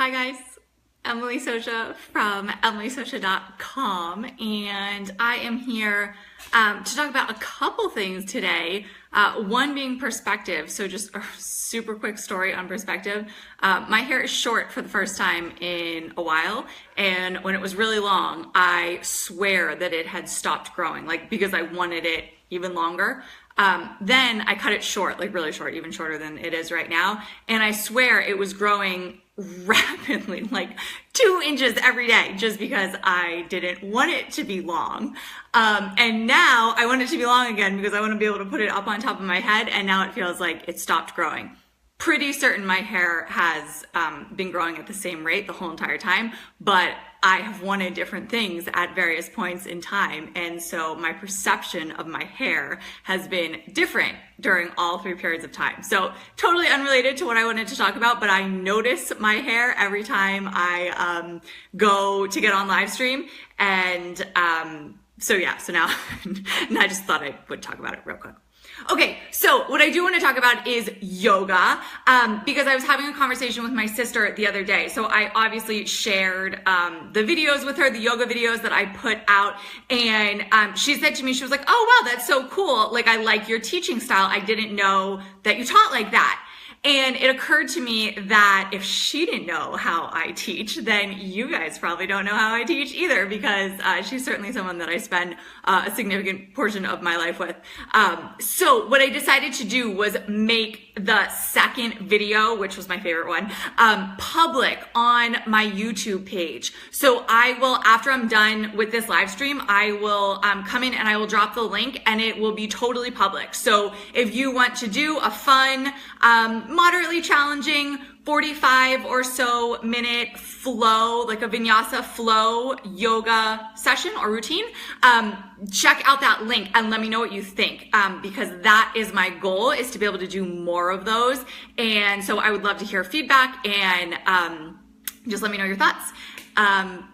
Hi guys, Emily Socha from emilysocha.com, and I am here to talk about a couple things today. One being perspective, so just a super quick story on perspective. My hair is short for the first time in a while, and when it was really long, I swear that it had stopped growing, like because I wanted it even longer. Then I cut it short, like really short, even shorter than it is right now. And I swear it was growing rapidly, like 2 inches every day, just because I didn't want it to be long. And now I want it to be long again because I want to be able to put it up on top of my head. And now it feels like it stopped growing. Pretty certain my hair has been growing at the same rate the whole entire time, but I have wanted different things at various points in time. And so my perception of my hair has been different during all 3 periods of time. So totally unrelated to what I wanted to talk about, but I notice my hair every time I go to get on live stream. And so now, and I just thought I would talk about it real quick. Okay, so what I do want to talk about is yoga, because I was having a conversation with my sister the other day. So I obviously shared the videos with her, the yoga videos that I put out, and she said to me, she was like, "Oh, wow, that's so cool. Like, I like your teaching style. I didn't know that you taught like that." And it occurred to me that if she didn't know how I teach, then you guys probably don't know how I teach either, because she's certainly someone that I spend a significant portion of my life with. So what I decided to do was make the second video, which was my favorite one, public on my YouTube page. So I will, after I'm done with this live stream, I will come in and I will drop the link, and it will be totally public. So if you want to do a fun, moderately challenging 45 or so minute flow, like a vinyasa flow yoga session or routine, check out that link and let me know what you think, because that is my goal, is to be able to do more of those. And so I would love to hear feedback, and just let me know your thoughts.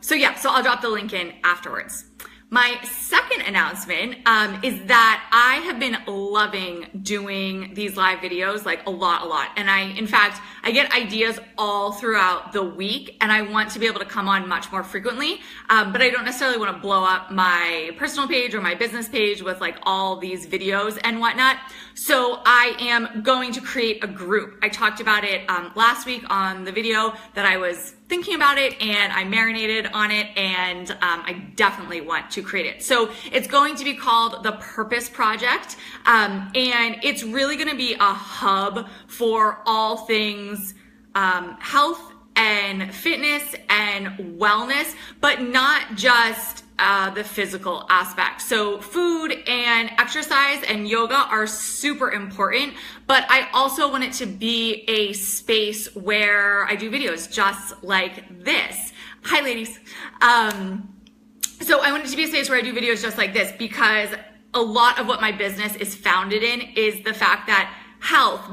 So I'll drop the link in afterwards. My second announcement is that I have been loving doing these live videos, like a lot. And in fact, I get ideas all throughout the week, and I want to be able to come on much more frequently, but I don't necessarily want to blow up my personal page or my business page with like all these videos and whatnot. So I am going to create a group. I talked about it last week on the video that I was thinking about it, and I marinated on it, and I definitely want to create it. So it's going to be called The Purpose Project, and it's really going to be a hub for all things health and fitness and wellness, but not just the physical aspect. So food and exercise and yoga are super important, but I also want it to be a space where I do videos just like this. Hi ladies. So I want it to be a space where I do videos just like this, because a lot of what my business is founded in is the fact that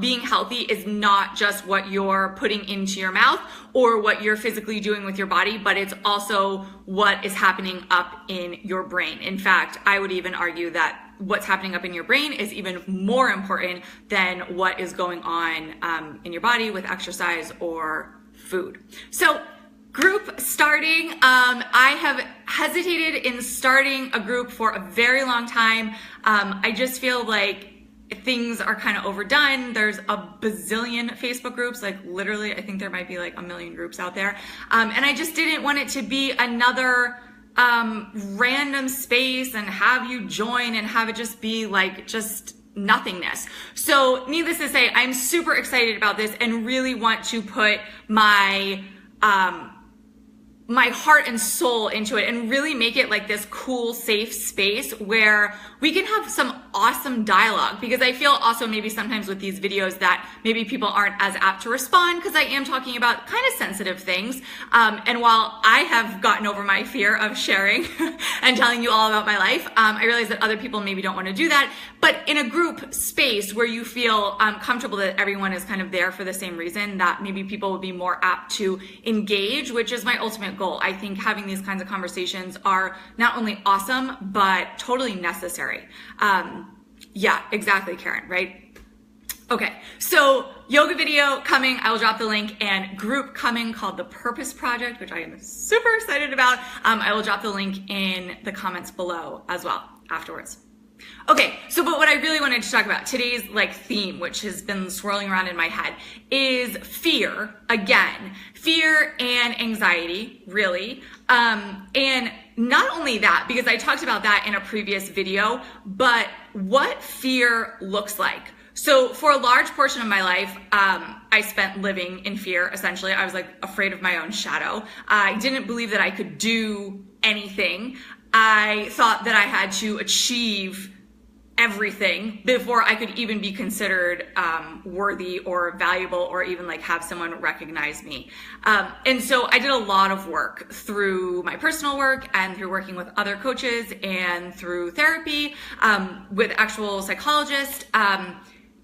being healthy is not just what you're putting into your mouth or what you're physically doing with your body, but it's also what is happening up in your brain. In fact, I would even argue that what's happening up in your brain is even more important than what is going on in your body with exercise or food. So group starting, I have hesitated in starting a group for a very long time. I just feel like things are kind of overdone. There's a bazillion Facebook groups, like literally, I think there might be like 1 million groups out there. And I just didn't want it to be another random space and have you join and have it just be like just nothingness. So needless to say, I'm super excited about this and really want to put my heart and soul into it and really make it like this cool, safe space where we can have some awesome dialogue, because I feel also maybe sometimes with these videos that maybe people aren't as apt to respond because I am talking about kind of sensitive things. And while I have gotten over my fear of sharing and telling you all about my life, I realize that other people maybe don't want to do that. But in a group space where you feel comfortable that everyone is kind of there for the same reason, that maybe people would be more apt to engage, which is my ultimate goal. I think having these kinds of conversations are not only awesome, but totally necessary. Yeah, exactly, Karen, right? Okay, so yoga video coming, I will drop the link, and group coming called The Purpose Project, which I am super excited about. I will drop the link in the comments below as well afterwards. Okay, so but what I really wanted to talk about, today's theme, which has been swirling around in my head, is fear, again. Fear and anxiety, really. And not only that, because I talked about that in a previous video, but what fear looks like. So for a large portion of my life, I spent living in fear, essentially. I was afraid of my own shadow. I didn't believe that I could do anything. I thought that I had to achieve everything before I could even be considered worthy or valuable, or even have someone recognize me. And so I did a lot of work through my personal work and through working with other coaches and through therapy with actual psychologists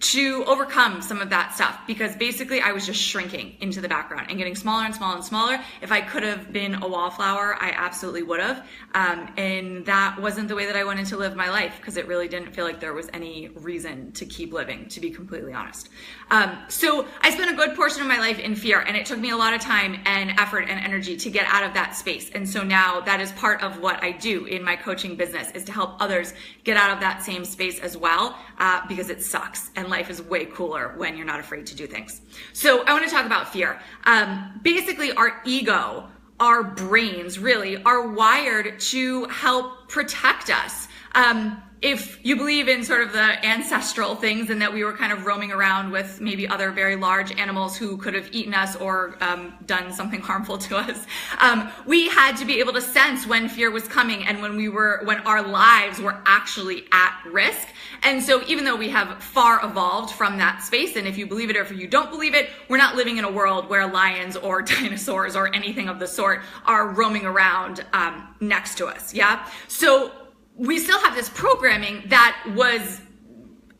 to overcome some of that stuff, because basically I was just shrinking into the background and getting smaller and smaller and smaller. If I could have been a wallflower, I absolutely would have. And that wasn't the way that I wanted to live my life, because it really didn't feel like there was any reason to keep living, to be completely honest. So I spent a good portion of my life in fear, and it took me a lot of time and effort and energy to get out of that space. And so now that is part of what I do in my coaching business, is to help others get out of that same space as well, because it sucks. And life is way cooler when you're not afraid to do things. So I want to talk about fear. Basically, our ego, our brains really are wired to help protect us. If you believe in sort of the ancestral things, and that we were kind of roaming around with maybe other very large animals who could have eaten us or done something harmful to us, we had to be able to sense when fear was coming and when our lives were actually at risk. And so even though we have far evolved from that space, and if you believe it or if you don't believe it, we're not living in a world where lions or dinosaurs or anything of the sort are roaming around next to us. Yeah. So we still have this programming that was,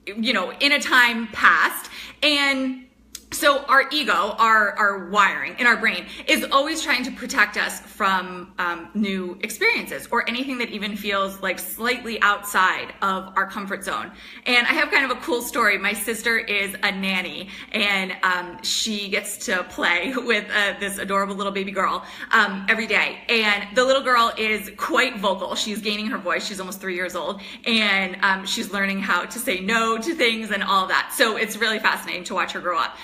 in a time past. And so our ego, our wiring in our brain is always trying to protect us from new experiences or anything that even feels slightly outside of our comfort zone. And I have kind of a cool story. My sister is a nanny, and she gets to play with this adorable little baby girl every day. And the little girl is quite vocal. She's gaining her voice. She's almost 3 years old, and she's learning how to say no to things and all that. So it's really fascinating to watch her grow up.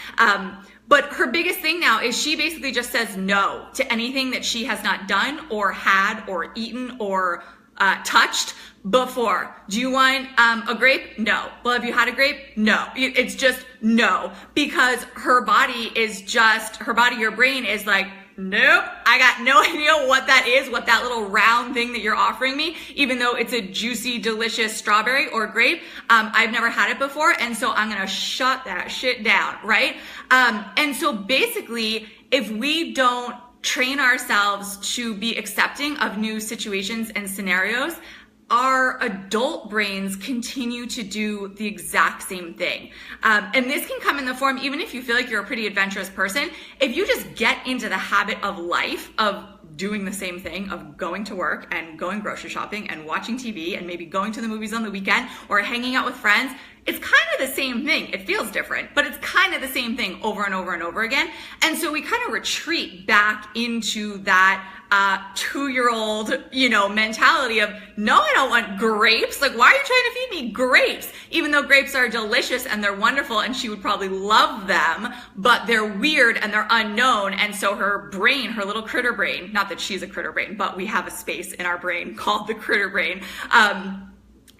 But her biggest thing now is she basically just says no to anything that she has not done or had or eaten or touched before. Do you want a grape? No. Well, have you had a grape? No. It's just no, because your brain is like, nope, I got no idea what that is, what that little round thing that you're offering me, even though it's a juicy, delicious strawberry or grape. I've never had it before, and so I'm gonna shut that shit down, right? And so basically, if we don't train ourselves to be accepting of new situations and scenarios, our adult brains continue to do the exact same thing. And this can come in the form, even if you feel like you're a pretty adventurous person, if you just get into the habit of life of doing the same thing, of going to work and going grocery shopping and watching TV and maybe going to the movies on the weekend or hanging out with friends, it's kind of the same thing. It feels different, but it's kind of the same thing over and over and over again. And so we kind of retreat back into that 2-year-old, mentality of, no, I don't want grapes. Why are you trying to feed me grapes? Even though grapes are delicious and they're wonderful and she would probably love them, but they're weird and they're unknown. And so her brain, her little critter brain, not that she's a critter brain, but we have a space in our brain called the critter brain,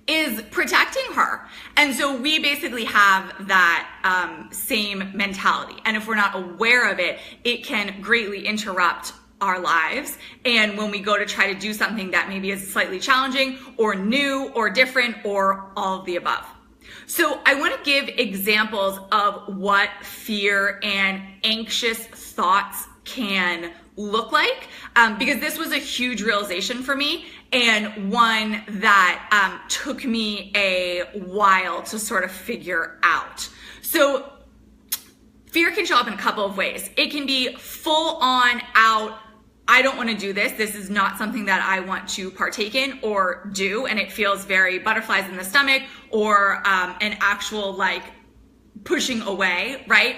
is protecting her. And so we basically have that same mentality. And if we're not aware of it, it can greatly interrupt our lives. And when we go to try to do something that maybe is slightly challenging or new or different or all of the above. So I want to give examples of what fear and anxious thoughts can look like, because this was a huge realization for me, and one that took me a while to sort of figure out. So fear can show up in a couple of ways. It can be full on out, I don't want to do this. This is not something that I want to partake in or do. And it feels very butterflies in the stomach, or an actual pushing away, right?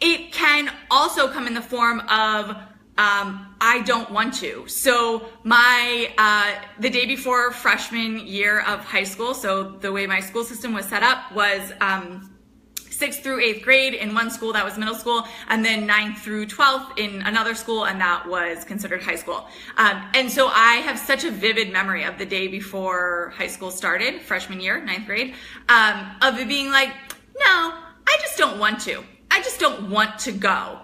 It can also come in the form of I don't want to. So the day before freshman year of high school, so the way my school system was set up was 6th through 8th grade in one school, that was middle school, and then 9th through 12th in another school, and that was considered high school. And so I have such a vivid memory of the day before high school started, freshman year, 9th grade, of it being like, no, I just don't want to. I just don't want to go.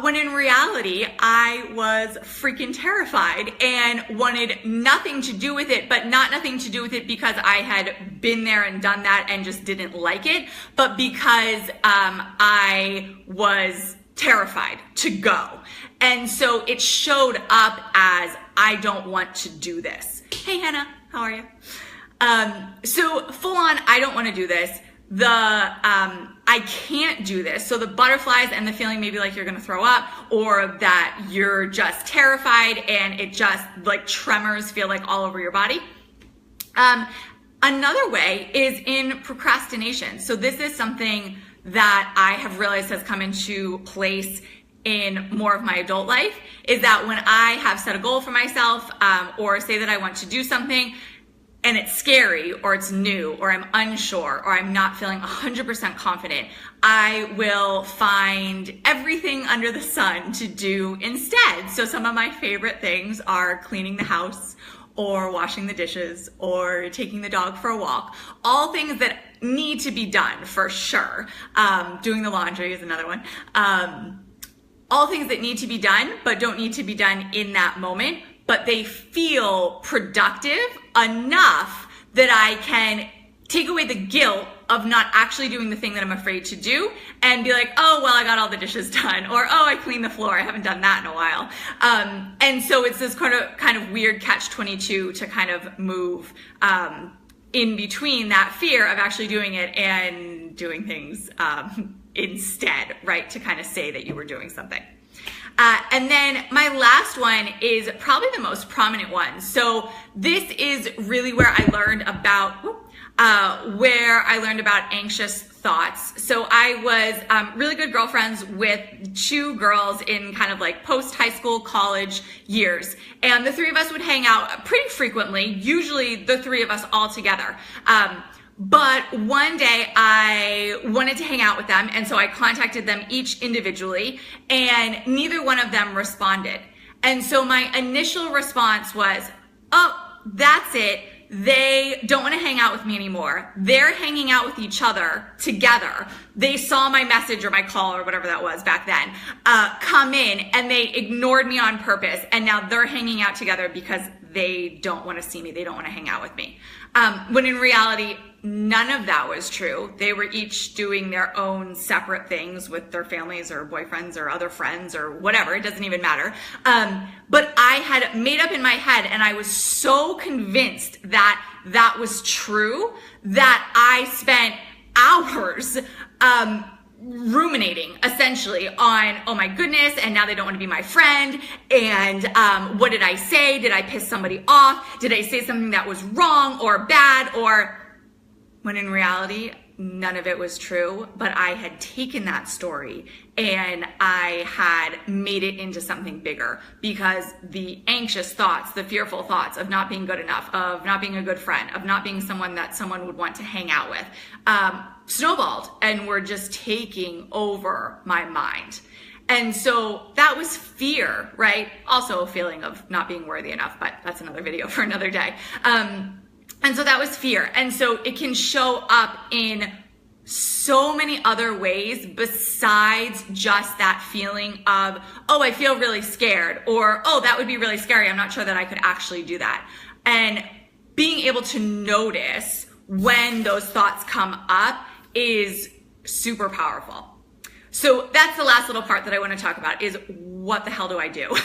When in reality, I was freaking terrified and wanted nothing to do with it, but not nothing to do with it because I had been there and done that and just didn't like it, but because I was terrified to go. And so it showed up as, I don't want to do this. Hey, Hannah, how are you? So full on, I don't want to do this. I can't do this. So the butterflies and the feeling maybe like you're going to throw up, or that you're just terrified and it just like tremors feel like all over your body. Another way is in procrastination. So this is something that I have realized has come into place in more of my adult life, is that when I have set a goal for myself, or say that I want to do something, and it's scary, or it's new, or I'm unsure, or I'm not feeling 100% confident, I will find everything under the sun to do instead. So some of my favorite things are cleaning the house, or washing the dishes, or taking the dog for a walk. All things that need to be done for sure. Doing the laundry is another one. All things that need to be done, but don't need to be done in that moment, but they feel productive enough that I can take away the guilt of not actually doing the thing that I'm afraid to do and be like, oh, well, I got all the dishes done, or, oh, I cleaned the floor. I haven't done that in a while. And so it's this kind of weird catch-22 to kind of move in between that fear of actually doing it and doing things instead, right? To kind of say that you were doing something. And then my last one is probably the most prominent one. So this is really where I learned about, anxious thoughts. So I was really good girlfriends with two girls in kind of like post-high school, college years. And the three of us would hang out pretty frequently, usually the three of us all together. But one day I wanted to hang out with them, and so I contacted them each individually, and neither one of them responded. And so my initial response was, oh, that's it. They don't want to hang out with me anymore. They're hanging out with each other together. They saw my message or my call or whatever that was back then, come in, and they ignored me on purpose. And now they're hanging out together because they don't want to see me. They don't want to hang out with me. When in reality, none of that was true. They were each doing their own separate things with their families or boyfriends or other friends or whatever. It doesn't even matter. But I had made up in my head, and I was so convinced that that was true that I spent hours ruminating essentially on, oh my goodness, and now they don't want to be my friend, and what did I say? Did I piss somebody off? Did I say something that was wrong or bad? Or when in reality, none of it was true, but I had taken that story and I had made it into something bigger, because the anxious thoughts, the fearful thoughts of not being good enough, of not being a good friend, of not being someone that someone would want to hang out with, snowballed and were just taking over my mind. And so that was fear, right? Also a feeling of not being worthy enough, but that's another video for another day. And so that was fear. And so it can show up in so many other ways besides just that feeling of, oh, I feel really scared, or, oh, that would be really scary. I'm not sure that I could actually do that. And being able to notice when those thoughts come up is super powerful. So that's the last little part that I want to talk about, is what the hell do I do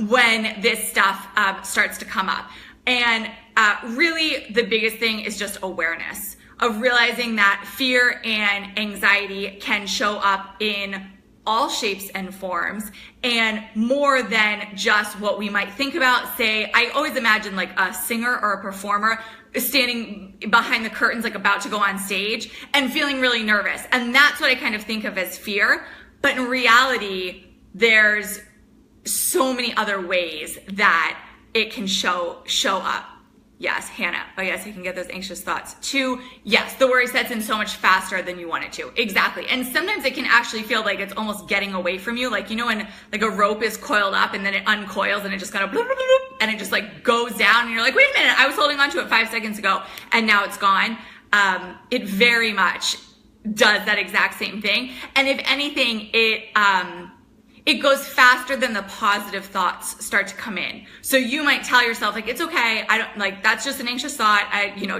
when this stuff starts to come up? And really the biggest thing is just awareness of realizing that fear and anxiety can show up in all shapes and forms, and more than just what we might think about. Say, I always imagine like a singer or a performer standing behind the curtains, like about to go on stage and feeling really nervous. And that's what I kind of think of as fear. But in reality, there's so many other ways that it can show up. Yes, Hannah. Oh yes, I can get those anxious thoughts. 2, yes, the worry sets in so much faster than you want it to. Exactly. And sometimes it can actually feel like it's almost getting away from you. Like, you know, when like a rope is coiled up and then it uncoils and it just kind of bloop, bloop, bloop, and it just like goes down and you're like, wait a minute, I was holding onto it 5 seconds ago and now it's gone. It very much does that exact same thing. And if anything, it goes faster than the positive thoughts start to come in. So you might tell yourself like, it's okay. I don't like, that's just an anxious thought.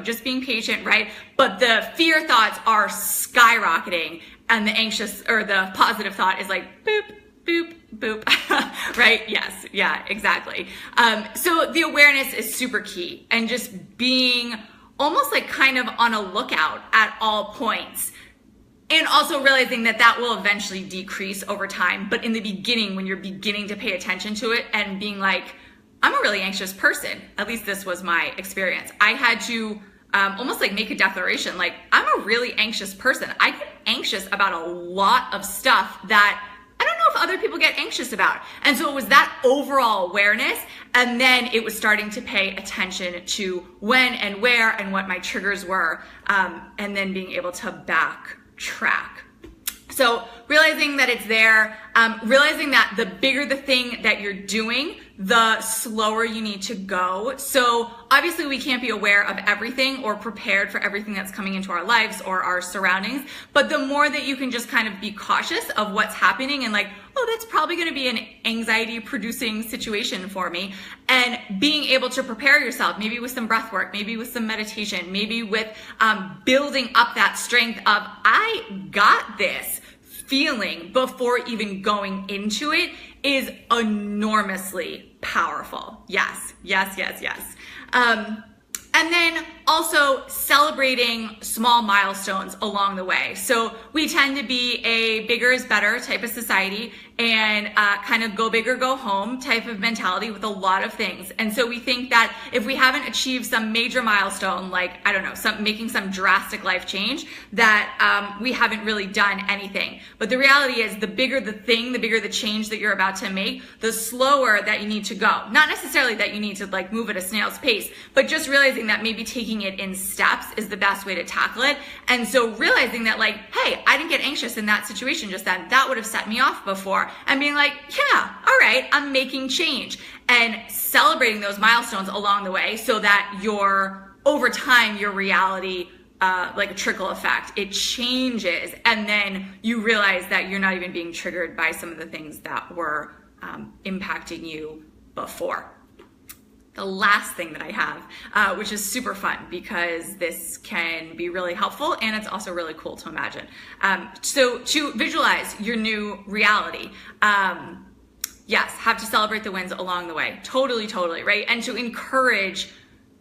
Just being patient, right? But the fear thoughts are skyrocketing and the anxious or the positive thought is like, boop, boop, boop, right? Yes. Yeah, exactly. So the awareness is super key, and just being almost like kind of on a lookout at all points. And also realizing that that will eventually decrease over time. But in the beginning, when you're beginning to pay attention to it and being like, I'm a really anxious person, at least this was my experience. I had to almost like make a declaration, like, I'm a really anxious person. I get anxious about a lot of stuff that I don't know if other people get anxious about. And so it was that overall awareness. And then it was starting to pay attention to when and where and what my triggers were. And then being able to backtrack. So realizing that it's there, realizing that the bigger the thing that you're doing, the slower you need to go. So obviously we can't be aware of everything or prepared for everything that's coming into our lives or our surroundings. But the more that you can just kind of be cautious of what's happening and like, oh, that's probably going to be an anxiety producing situation for me. And being able to prepare yourself, maybe with some breath work, maybe with some meditation, maybe with building up that strength of, I got this feeling before even going into it, is enormously powerful. Yes, yes, yes, yes. And then also celebrating small milestones along the way. So we tend to be a bigger is better type of society, and kind of go big or go home type of mentality with a lot of things. And so we think that if we haven't achieved some major milestone, like, I don't know, making some drastic life change, that we haven't really done anything. But the reality is, the bigger the thing, the bigger the change that you're about to make, the slower that you need to go. Not necessarily that you need to like move at a snail's pace, but just realizing that maybe taking it in steps is the best way to tackle it. And so realizing that like, hey, I didn't get anxious in that situation just then. That would have set me off before. And being like, yeah, all right, I'm making change. And celebrating those milestones along the way so that over time, your reality, like a trickle effect, it changes. And then you realize that you're not even being triggered by some of the things that were impacting you before. The last thing that I have, which is super fun because this can be really helpful and it's also really cool to imagine. So to visualize your new reality, yes, have to celebrate the wins along the way. Totally, totally, right? And to encourage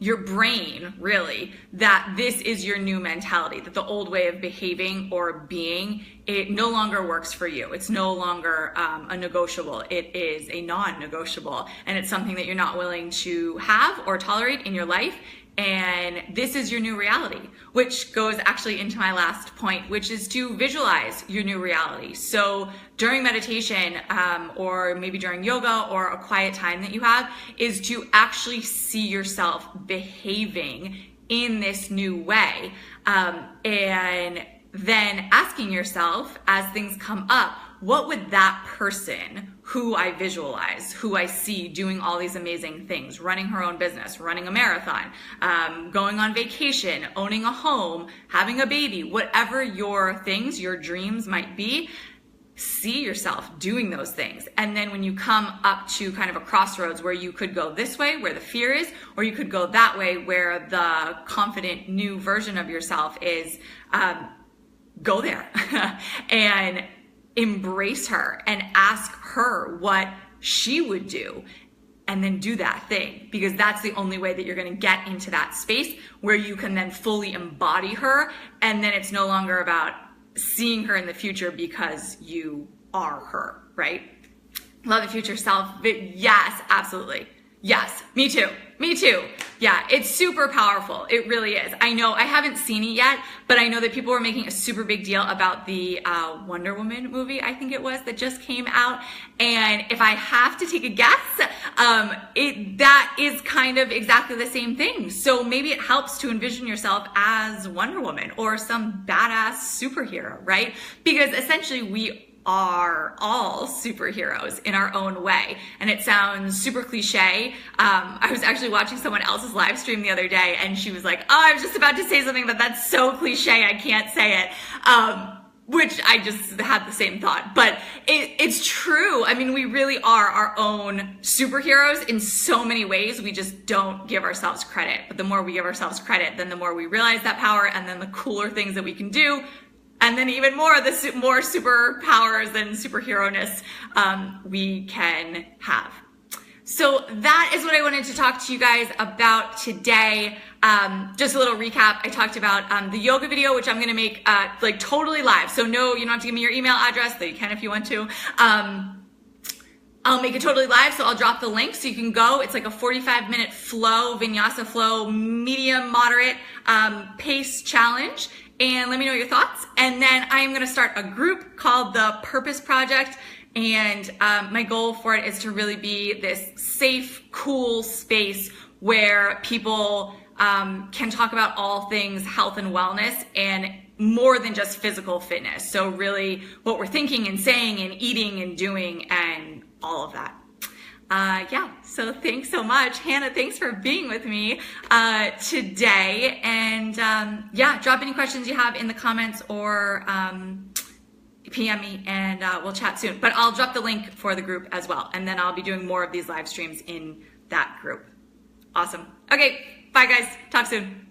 your brain, really, that this is your new mentality, that the old way of behaving or being, it no longer works for you. It's no longer a negotiable. It is a non-negotiable, and it's something that you're not willing to have or tolerate in your life. And this is your new reality, which goes actually into my last point, which is to visualize your new reality. So during meditation, or maybe during yoga or a quiet time that you have, is to actually see yourself behaving in this new way. And then asking yourself as things come up, what would that person who I visualize, who I see doing all these amazing things, running her own business, running a marathon, going on vacation, owning a home, having a baby, whatever your things, your dreams might be, see yourself doing those things. And then when you come up to kind of a crossroads where you could go this way, where the fear is, or you could go that way, where the confident new version of yourself is, go there and embrace her and ask her what she would do, and then do that thing, because that's the only way that you're going to get into that space where you can then fully embody her. And then it's no longer about seeing her in the future because you are her, right? Love the future self. But yes, absolutely. Yes, me too. Me too. Yeah, it's super powerful. It really is. I know I haven't seen it yet, but I know that people were making a super big deal about the Wonder Woman movie, I think it was, that just came out. And if I have to take a guess, that is kind of exactly the same thing. So maybe it helps to envision yourself as Wonder Woman or some badass superhero, right? Because essentially we are all superheroes in our own way. And it sounds super cliche. I was actually watching someone else's live stream the other day and she was like, oh, I was just about to say something, but that's so cliche, I can't say it. Which I just had the same thought, but it's true. I mean, we really are our own superheroes in so many ways. We just don't give ourselves credit. But the more we give ourselves credit, then the more we realize that power, and then the cooler things that we can do. And then even more, more superpowers and superhero-ness we can have. So that is what I wanted to talk to you guys about today. Just a little recap. I talked about the yoga video, which I'm going to make like totally live. So no, you don't have to give me your email address, though you can if you want to. I'll make it totally live, so I'll drop the link so you can go. It's like a 45-minute flow, vinyasa flow, medium, moderate pace challenge. And let me know your thoughts. And then I am going to start a group called the Purpose Project. And my goal for it is to really be this safe, cool space where people can talk about all things health and wellness and more than just physical fitness. So really what we're thinking and saying and eating and doing and all of that. Yeah, so thanks so much. Hannah, thanks for being with me today. And yeah, drop any questions you have in the comments or PM me and we'll chat soon. But I'll drop the link for the group as well. And then I'll be doing more of these live streams in that group. Awesome. Okay, bye guys. Talk soon.